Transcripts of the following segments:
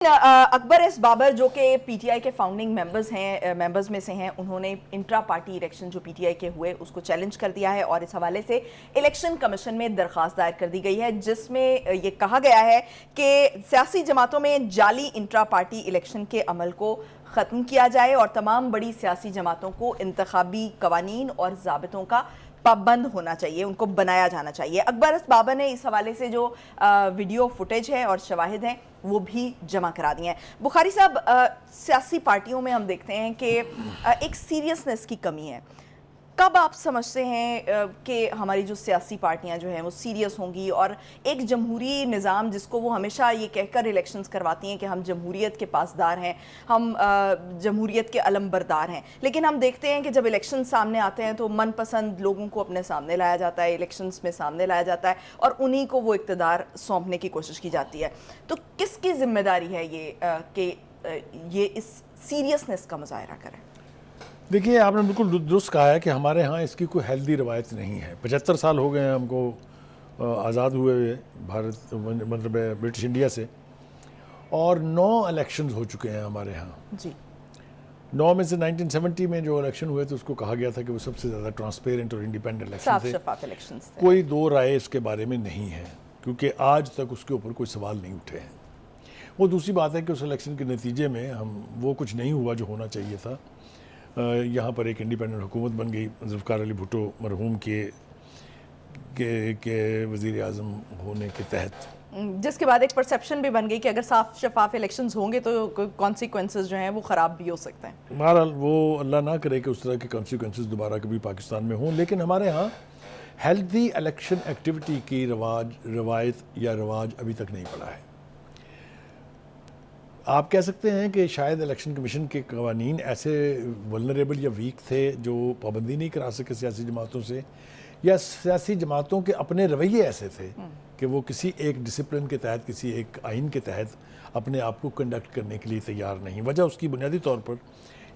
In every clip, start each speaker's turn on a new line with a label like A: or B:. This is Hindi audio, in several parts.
A: अकबर एस बाबर जो कि पीटीआई के फाउंडिंग मेंबर्स में से हैं, उन्होंने इंट्रा पार्टी इलेक्शन जो पीटीआई के हुए उसको चैलेंज कर दिया है और इस हवाले से इलेक्शन कमीशन में दरख्वास्त दायर कर दी गई है, जिसमें ये कहा गया है कि सियासी जमातों में जाली इंट्रा पार्टी इलेक्शन के अमल को ख़त्म किया जाए और तमाम बड़ी सियासी जमातों को इंतखाबी कवानीन और ज़ाबितों का पाबंद होना चाहिए, उनको बनाया जाना चाहिए। अकबर एस बाबर ने इस हवाले से जो वीडियो फुटेज है और शवाहिद हैं वो भी जमा करा दिए हैं। बुखारी साहब, सियासी पार्टियों में हम देखते हैं कि एक सीरियसनेस की कमी है। कब आप समझते हैं कि हमारी जो सियासी पार्टियां जो हैं वो सीरियस होंगी और एक जमहूरी निज़ाम जिसको वो हमेशा ये कहकर इलेक्शंस करवाती हैं कि हम जमहूरियत के पासदार हैं, हम जमहूरियत के अलमबरदार हैं, लेकिन हम देखते हैं कि जब इलेक्शन सामने आते हैं तो मनपसंद लोगों को अपने सामने लाया जाता है, इलेक्शंस में सामने लाया जाता है और उन्हीं को वो इक़्तिदार सौंपने की कोशिश की जाती है। तो किसकी जिम्मेदारी है ये कि ये इस सीरियसनेस का मुजाहरा करें?
B: देखिए, आपने बिल्कुल दुरुस्त कहा है कि हमारे यहाँ इसकी कोई हेल्दी रवायत नहीं है। 75 साल हो गए हैं हमको आज़ाद हुए हुए भारत, मतलब ब्रिटिश इंडिया से, और 9 इलेक्शंस हो चुके हैं हमारे यहाँ
A: जी।
B: 9 में से 1970 में जो इलेक्शन हुए थे उसको कहा गया था कि वो सबसे ज़्यादा ट्रांसपेरेंट और इंडिपेंडेंट इलेक्शन थे। कोई दो राय इसके बारे में नहीं है, क्योंकि आज तक उसके ऊपर कोई सवाल नहीं उठे हैं। वो दूसरी बात है कि उस इलेक्शन के नतीजे में वो कुछ नहीं हुआ जो होना चाहिए था। यहाँ पर एक इंडिपेंडेंट हुकूमत बन गई जुल्फ़िकार अली भुट्टो मरहूम के वज़ीर आज़म होने के तहत,
A: जिसके बाद एक परसेप्शन भी बन गई कि अगर साफ शफाफ इलेक्शंस होंगे तो कॉन्सिक्वेंसेस जो हैं वो ख़राब भी हो सकते हैं।
B: बहरहाल वो अल्लाह ना करे कि उस तरह के कॉन्सिक्वेंसेस दोबारा कभी पाकिस्तान में हों, लेकिन हमारे यहाँ हेल्दी इलेक्शन एक्टिविटी की रवायत या रवाज अभी तक नहीं पड़ा है। आप कह सकते हैं कि शायद इलेक्शन कमीशन के कवानीन ऐसे वल्नरेबल या वीक थे जो पाबंदी नहीं करा सके सियासी जमातों से, या सियासी जमातों के अपने रवैये ऐसे थे कि वो किसी एक डिसिप्लिन के तहत, किसी एक आइन के तहत अपने आप को कंडक्ट करने के लिए तैयार नहीं। वजह उसकी बुनियादी तौर पर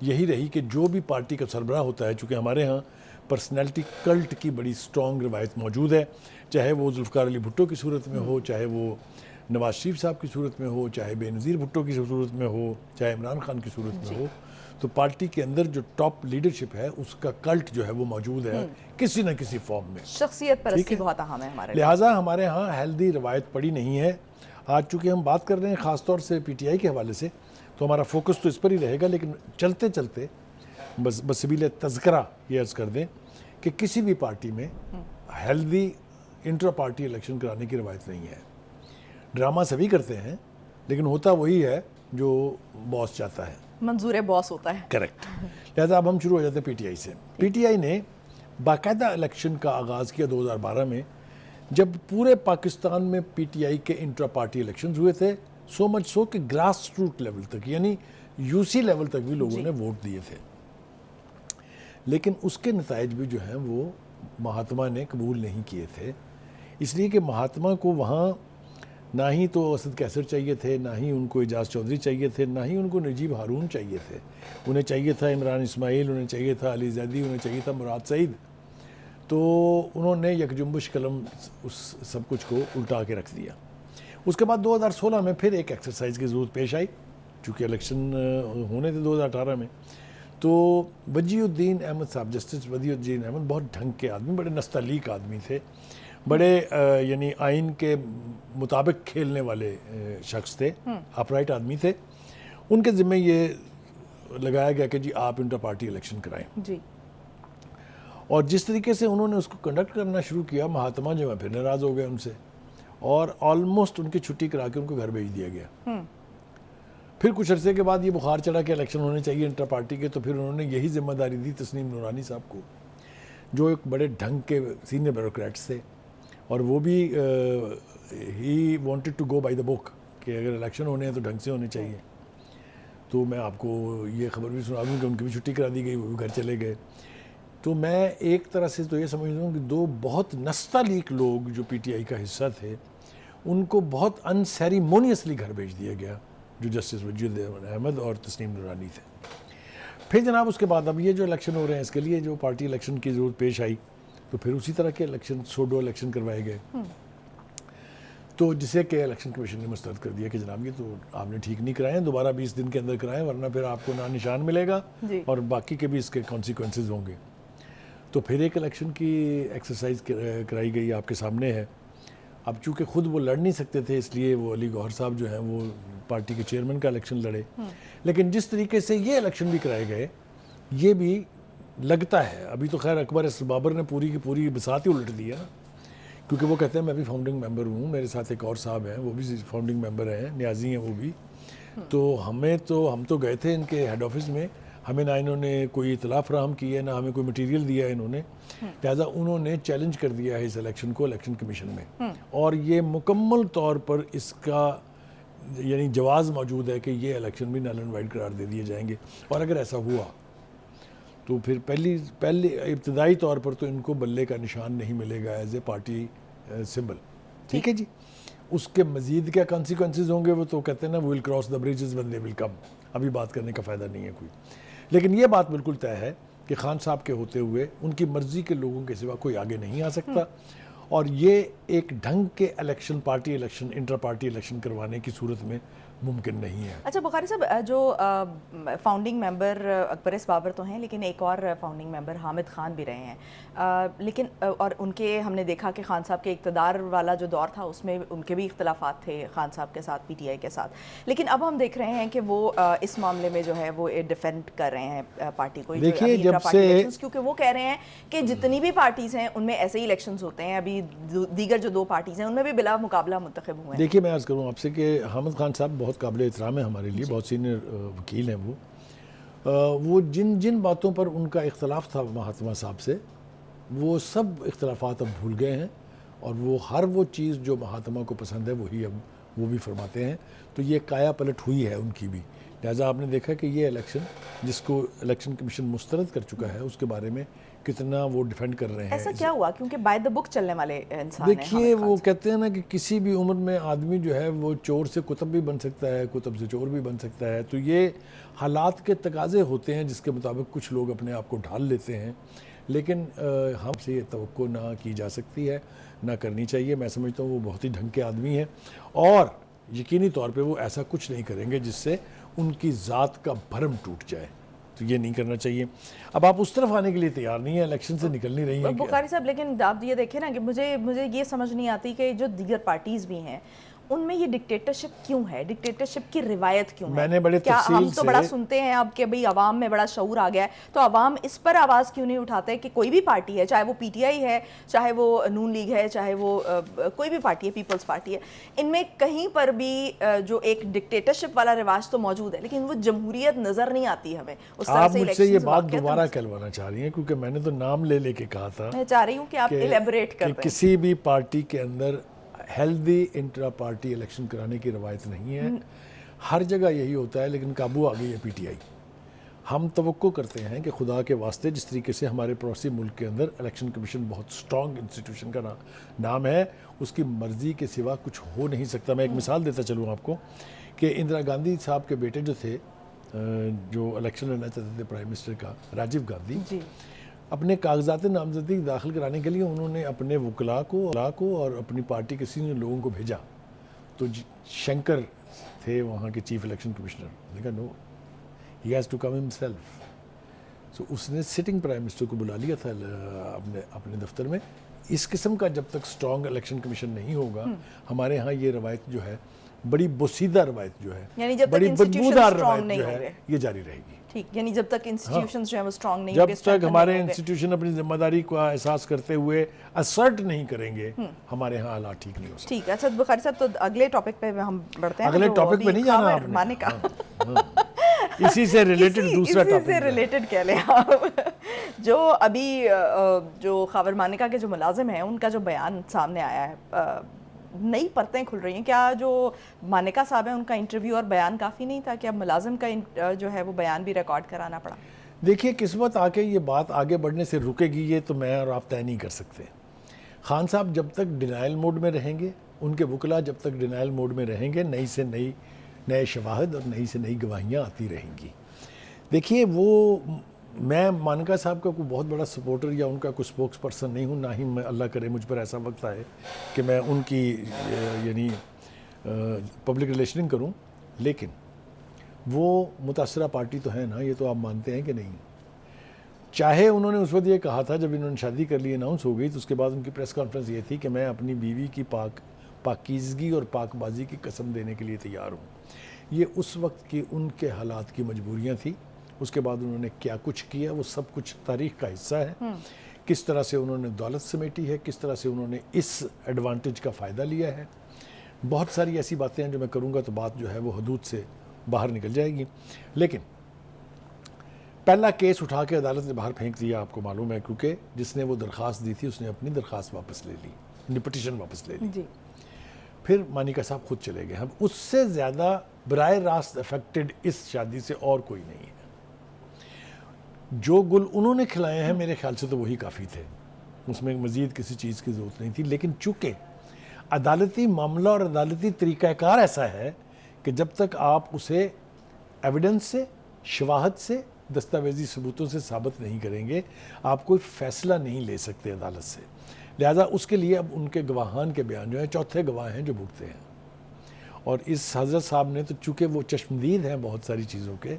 B: यही रही कि जो भी पार्टी का सरबराह होता है, चूँकि हमारे यहाँ पर्सनैलिटी कल्ट की बड़ी स्ट्रॉन्ग रवायत मौजूद है, चाहे वो जुल्फ़िकार अली भुट्टो की सूरत में हो, चाहे वो नवाज शरीफ साहब की सूरत में हो, चाहे बेनज़ीर भुट्टो की सूरत में हो, चाहे इमरान खान की सूरत में हो, तो पार्टी के अंदर जो टॉप लीडरशिप है उसका कल्ट जो है वो मौजूद है किसी न किसी फॉर्म में।
A: शख्सियत परस्ती बहुत अहम है हमारे,
B: लिहाजा हमारे यहाँ हेल्दी रवायत पड़ी नहीं है। आज चूँकि हम बात कर रहे हैं ख़ासतौर से पीटीआई के हवाले से, तो हमारा फोकस तो इस पर ही रहेगा, लेकिन चलते चलते बसबील तज़किरा ये अर्ज़ कर दें कि किसी भी पार्टी में हेल्दी इंट्रा पार्टी इलेक्शन कराने की रवायत नहीं है। ड्रामा सभी करते हैं, लेकिन होता वही है जो बॉस चाहता है,
A: मंजूर बॉस होता है।
B: करेक्ट। लिहाजा अब हम शुरू हो जाते हैं पीटीआई से। पीटीआई ने बाकायदा इलेक्शन का आगाज़ किया 2012 में, जब पूरे पाकिस्तान में पीटीआई के इंट्रा पार्टी इलेक्शंस हुए थे, सो मच सो कि ग्रास रूट लेवल तक, यानी यूसी लेवल तक भी लोगों ने वोट दिए थे। लेकिन उसके नताइज भी जो हैं वो महात्मा ने कबूल नहीं किए थे, इसलिए कि महात्मा को वहाँ ना ही तो असद कैसर चाहिए थे, ना ही उनको एजाज चौधरी चाहिए थे, ना ही उनको नजीब हारून चाहिए थे। उन्हें चाहिए था इमरान इस्माइल, उन्हें चाहिए था अली जैदी, उन्हें चाहिए था मुराद सईद। तो उन्होंने यकजुम्बुश कलम उस सब कुछ को उल्टा के रख दिया। उसके बाद 2016 में फिर एक एक्सरसाइज की ज़रूरत पेश आई, चूँकि इलेक्शन होने थे 2018 में। तो वजीउद्दीन अहमद साहब, जस्टिस वजीउद्दीन अहमद बहुत ढंग के आदमी, बड़े नस्तलीक आदमी थे, बड़े यानी आइन के मुताबिक खेलने वाले शख्स थे, अपराइट आदमी थे। उनके ज़िम्मे ये लगाया गया कि जी आप इंटर पार्टी इलेक्शन कराएं
A: जी।
B: और जिस तरीके से उन्होंने उसको कंडक्ट करना शुरू किया, महात्मा जो है फिर नाराज़ हो गए उनसे और ऑलमोस्ट उनकी छुट्टी करा के उनको घर भेज दिया गया। फिर कुछ अरसे के बाद ये बुखार चढ़ा के इलेक्शन होने चाहिए इंटर पार्टी के, तो फिर उन्होंने यही जिम्मेदारी दी तस्नीम नूरानी साहब को, जो एक बड़े ढंग के सीनियर ब्यूरोक्रेट्स थे, और वो भी ही wanted to go by the book कि अगर इलेक्शन होने हैं तो ढंग से होने चाहिए। तो मैं आपको ये खबर भी सुना दूँ कि उनकी भी छुट्टी करा दी गई, वो भी घर चले गए। तो मैं एक तरह से तो ये समझता हूँ कि दो बहुत नस्तलीक लोग जो पीटीआई का हिस्सा थे, उनको बहुत अनसेरिमोनियसली घर भेज दिया गया, जो जस्टिस वजीउद्दीन अहमद और तस्नीम नूरानी थे। फिर जनाब उसके बाद अब ये जो इलेक्शन हो रहे हैं, इसके लिए जो पार्टी इलेक्शन की ज़रूरत पेश आई, तो फिर उसी तरह के इलेक्शन, सोडो इलेक्शन करवाए गए। तो जिसे कि इलेक्शन कमीशन ने मुस्तरद कर दिया कि जनाब ये तो आपने ठीक नहीं कराए हैं, दोबारा 20 दिन के अंदर कराएं, वरना फिर आपको ना निशान मिलेगा
A: जी।
B: और बाकी के भी इसके कॉन्सिक्वेंसेज होंगे। तो फिर एक इलेक्शन की एक्सरसाइज कराई गई, आपके सामने है। अब चूंकि खुद वो लड़ नहीं सकते थे, इसलिए वो अली गौहर साहब जो हैं वो पार्टी के चेयरमैन का इलेक्शन लड़े। लेकिन जिस तरीके से ये इलेक्शन भी कराए गए, ये भी लगता है, अभी तो खैर अकबर एस बाबर ने पूरी की पूरी बिसात ही उलट दी है ना, क्योंकि वो कहते हैं मैं भी फाउंडिंग मेंबर हूँ, मेरे साथ एक और साहब हैं वो भी फाउंडिंग मेंबर हैं, न्याजी हैं वो भी। तो हम तो गए थे इनके हेड ऑफिस में, हमें ना इन्होंने कोई इतला फराहम की है, ना हमें कोई मटेरियल दिया है इन्होंने, लिहाजा उन्होंने चैलेंज कर दिया है इस इलेक्शन को इलेक्शन कमीशन में, और ये मुकम्मल तौर पर इसका यानी जवाज़ मौजूद है कि ये इलेक्शन भी नल एंड वाइड करार दे दिए जाएंगे। और अगर ऐसा हुआ तो फिर पहले इब्तदाई तौर पर तो इनको बल्ले का निशान नहीं मिलेगा एज ए पार्टी सिंबल, ठीक है जी। उसके मज़ीद क्या कॉन्सिक्वेंसेज होंगे वो तो कहते हैं ना, will cross the bridges when they will come, अभी बात करने का फ़ायदा नहीं है कोई। लेकिन ये बात बिल्कुल तय है कि खान साहब के होते हुए उनकी मर्ज़ी के लोगों के सिवा कोई आगे नहीं आ सकता, और ये एक ढंग के election, party election, inter party election करवाने की सूरत में मुमकिन नहीं है।
A: अच्छा बुखारी साहब, जो founding member Akbar S Babar तो हैं, लेकिन एक और फाउंडिंग मेंबर हामिद खान भी रहे हैं, लेकिन और उनके हमने देखा कि खान साहब के इक़्तिदार वाला जो दौर था उसमें उनके भी इख्तलाफात थे खान साहब के साथ, पीटीआई के साथ, लेकिन अब हम देख रहे हैं कि वो इस मामले में जो है वो डिफेंड कर रहे हैं पार्टी को।
B: देखिए जब से,
A: क्योंकि वो कह रहे हैं कि जितनी भी पार्टीज़ हैं उनमें ऐसे ही इलेक्शंस होते हैं, अभी दीगर जो दो पार्टीज़ हैं उनमें भी बिला मुकाबला मुंतखब हुए हैं।
B: देखिए मैं अर्ज़ करूँ आपसे कि हामिद खान साहब बहुत काबिल एहतराम है हमारे लिए, बहुत सीनियर वकील हैं वो जिन जिन बातों पर उनका इख्तलाफ था महात्मा साहब से, वो सब इख्तलाफात अब भूल गए हैं, और वो हर वो चीज़ जो महात्मा को पसंद है वही अब वो भी फरमाते हैं। तो ये काया पलट हुई है उनकी भी। लिहाजा आपने देखा कि ये इलेक्शन जिसको इलेक्शन कमीशन मुस्तरद कर चुका है उसके बारे में कितना वो डिफेंड कर रहे हैं।
A: ऐसा क्या हुआ? क्योंकि बाय द बुक चलने वाले इंसान हैं।
B: देखिए वो कहते हैं ना कि किसी भी उम्र में आदमी जो है वो चोर से कुतुब भी बन सकता है, कुतुब से चोर भी बन सकता है। तो ये हालात के तकाजे होते हैं जिसके मुताबिक कुछ लोग अपने आप को ढाल लेते हैं, लेकिन हमसे ये तवक्को ना की जा सकती है, ना करनी चाहिए। मैं समझता हूँ वो बहुत ही ढंग के आदमी हैं, और यकीनी तौर पे वो ऐसा कुछ नहीं करेंगे जिससे उनकी ज़ात का भरम टूट जाए, तो ये नहीं करना चाहिए। अब आप उस तरफ आने के लिए तैयार नहीं है, इलेक्शन से निकल नहीं रही हैं
A: बुखारी साहब, लेकिन आप ये देखें ना कि मुझे ये समझ नहीं आती कि जो दीगर पार्टीज़ भी हैं उनमें ये डिक्टेटरशिप क्यों है, डिक्टेटरशिप की रिवायत क्यों है?
B: मैंने बड़े
A: क्या हम
B: तफसील
A: तो बड़ा सुनते हैं अब कि भाई अवाम में बड़ा शऊर आ गया है, तो अवाम इस पर आवाज़ क्यों नहीं उठाते कि कोई भी पार्टी है, चाहे वो पीटीआई है, चाहे वो नून लीग है, चाहे वो कोई भी पार्टी है, पीपल्स पार्टी है, इनमें कहीं पर भी जो एक डिक्टेटरशिप वाला रिवाज तो मौजूद है, लेकिन वो जमहूरियत नज़र नहीं आती हमें। उस तरह
B: आप
A: से
B: मुझसे ये बात दोबारा कहलवाना चाह रही हैं, क्योंकि मैंने तो नाम ले लेके कहा था,
A: मैं चाह रही हूँ कि आप इलेबोरेट कर दें।
B: किसी भी पार्टी के अंदर हेल्दी इंट्रा पार्टी इलेक्शन कराने की रवायत नहीं है। हर जगह यही होता है, लेकिन काबू आ गई है पीटीआई। हम तवक्को करते हैं कि खुदा के वास्ते जिस तरीके से हमारे पड़ोसी मुल्क के अंदर इलेक्शन कमीशन बहुत स्ट्रॉन्ग इंस्टीट्यूशन का नाम है, उसकी मर्ज़ी के सिवा कुछ हो नहीं सकता। मैं एक मिसाल देता चलूँ आपको कि इंदिरा गांधी साहब के बेटे जो थे, जो इलेक्शन लड़ना चाहते थे प्राइम मिनिस्टर का, राजीव गांधी जी, अपने कागजात नामजदगी दाखिल कराने के लिए उन्होंने अपने वकला को और अपनी पार्टी के सीनियर लोगों को भेजा। तो शंकर थे वहाँ के चीफ इलेक्शन कमिश्नर, उन्होंने कहा no, he has to come himself. So उसने सिटिंग प्राइम मिनिस्टर को बुला लिया था अपने दफ्तर में। इस किस्म का जब तक स्ट्रॉन्ग इलेक्शन कमीशन नहीं होगा, हमारे यहाँ ये रवायत जो है, बड़ी बोसीदा रवायत जो है, बड़ी बदबूदार रवायत जो है, ये जारी रहेगी।
A: ठीक, यानी जब तक इंस्टीट्यूशंस जो है वो स्ट्रांग नहीं
B: होंगे, जब तक हमारे इंस्टीट्यूशन अपनी जिम्मेदारी का एहसास करते हुए असर्ट नहीं करेंगे, हमारे यहाँ हालात ठीक नहीं हो सकते।
A: ठीक है। अच्छा बुखारी साहब, तो अगले टॉपिक पे हम बढ़ते हैं।
B: अगले टॉपिक पे नहीं जाना आपने,
A: माने का
B: इसी से रिलेटेड दूसरा टॉपिक,
A: इसी से रिलेटेड कह लें आप। जो अभी जो खावर मानिका के जो मुलाजिम हैं उनका जो बयान सामने आया है, नई परतें खुल रही हैं। क्या जो मानिका साहब हैं उनका इंटरव्यू और बयान काफ़ी नहीं था? क्या मुलाजिम का जो है वो बयान भी रिकॉर्ड कराना पड़ा?
B: देखिए किस्मत आके ये बात आगे बढ़ने से रुकेगी, ये तो मैं और आप तय नहीं कर सकते। खान साहब जब तक डिनाइल मोड में रहेंगे, उनके वकला जब तक डिनाइल मोड में रहेंगे, नई से नए शवाहद और नई से नई गवाहियाँ आती रहेंगी। देखिए वो मैं मानका साहब का कोई बहुत बड़ा सपोर्टर या उनका कोई स्पोक्स पर्सन नहीं हूँ, ना ही मैं, अल्लाह करे मुझ पर ऐसा वक्त आए कि मैं उनकी यानी पब्लिक रिलेशनिंग करूँ, लेकिन वो मुतासरा पार्टी तो है ना, ये तो आप मानते हैं कि नहीं। चाहे उन्होंने उस वक्त ये कहा था जब इन्होंने शादी कर ली, अनाउंस हो गई, तो उसके बाद उनकी प्रेस कॉन्फ्रेंस ये थी कि मैं अपनी बीवी की पाकीज़गी और पाकबाजी की कसम देने के लिए तैयार हूँ। ये उस वक्त की उनके हालात की मजबूरियाँ थी। उसके बाद उन्होंने क्या कुछ किया वो सब कुछ तारीख़ का हिस्सा है। किस तरह से उन्होंने दौलत समेटी है, किस तरह से उन्होंने इस एडवांटेज का फ़ायदा लिया है, बहुत सारी ऐसी बातें हैं जो मैं करूँगा तो बात जो है वो हदूद से बाहर निकल जाएगी। लेकिन पहला केस उठा के अदालत ने बाहर फेंक दिया, आपको मालूम है, क्योंकि जिसने वो दरख्वास्त दी थी उसने अपनी दरख्वास्त वापस ले ली, पिटीशन वापस ले ली
A: जी।
B: फिर मानिका साहब खुद चले गए। हम उससे ज़्यादा बराह रास्त अफेक्टेड इस शादी से और कोई नहीं है। जो गुल उन्होंने खिलाए हैं मेरे ख्याल से तो वही काफ़ी थे, उसमें मज़ीद किसी चीज़ की ज़रूरत नहीं थी। लेकिन चूँकि अदालती मामला और अदालती तरीक़ाकार ऐसा है कि जब तक आप उसे एविडेंस से, शवाहद से, दस्तावेजी सबूतों से साबित नहीं करेंगे, आप कोई फ़ैसला नहीं ले सकते अदालत से। लिहाजा उसके लिए अब उनके गवाहान के बयान जो हैं, चौथे गवाह हैं जो भुगते हैं। और इस हज़रत साहब ने तो चूँकि वो चश्मदीद हैं बहुत सारी चीज़ों के,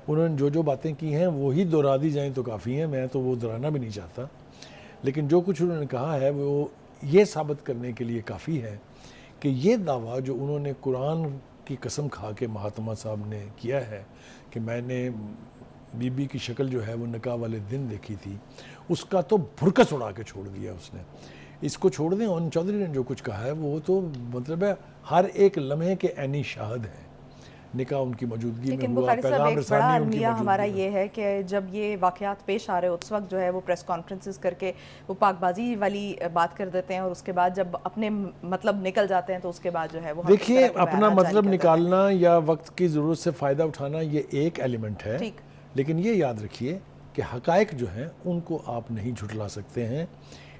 B: उन्होंने जो जो बातें की हैं वही दोहरा दी जाएँ तो काफ़ी हैं, मैं तो वो दोहराना भी नहीं चाहता। लेकिन जो कुछ उन्होंने कहा है वो ये साबित करने के लिए काफ़ी है कि ये दावा जो उन्होंने कुरान की कसम खा के महात्मा साहब ने किया है कि मैंने बीबी की शक्ल जो है वो निकाह वाले दिन देखी थी, उसका तो भुरकस उड़ा के छोड़ दिया उसने। इसको छोड़ दें, और चौधरी ने जो कुछ कहा है वो तो मतलब है हर एक लम्हे के ऐनी शाहद हैं। निकाह उनकी मौजूदगी में
A: लेकिन
B: हुआ,
A: बुखारी साहब,
B: पैगाम
A: एक बड़ा
B: रसानी उनकी
A: अलमिया हमारा
B: मौजूदगी में।
A: ये है कि जब ये वाक़यात पेश आ रहे हो उस वक्त जो है वो प्रेस कॉन्फ्रेंसेस करके वो पाकबाजी वाली बात कर देते हैं, और उसके बाद जब अपने मतलब निकल जाते हैं तो उसके बाद जो है वो
B: देखिए, अपना मतलब निकालना या वक्त की ज़रूरत से फ़ायदा उठाना ये एक एलिमेंट है,
A: ठीक।
B: लेकिन ये याद रखिए कि हकायक जो हैं उनको आप नहीं झुठला सकते हैं।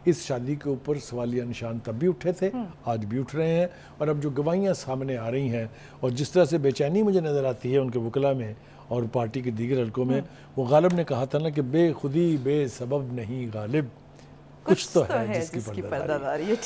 B: इस शादी के ऊपर सवालिया निशान तब भी उठे थे, आज भी उठ रहे हैं, और अब जो गवाहियाँ सामने आ रही हैं और जिस तरह से बेचैनी मुझे नज़र आती है उनके वकला में और पार्टी के दीगर हलकों में, वो गालिब ने कहा था ना कि बेखुदी बेसबब नहीं गालिब, कुछ तो है जिसकी पर्दादारी।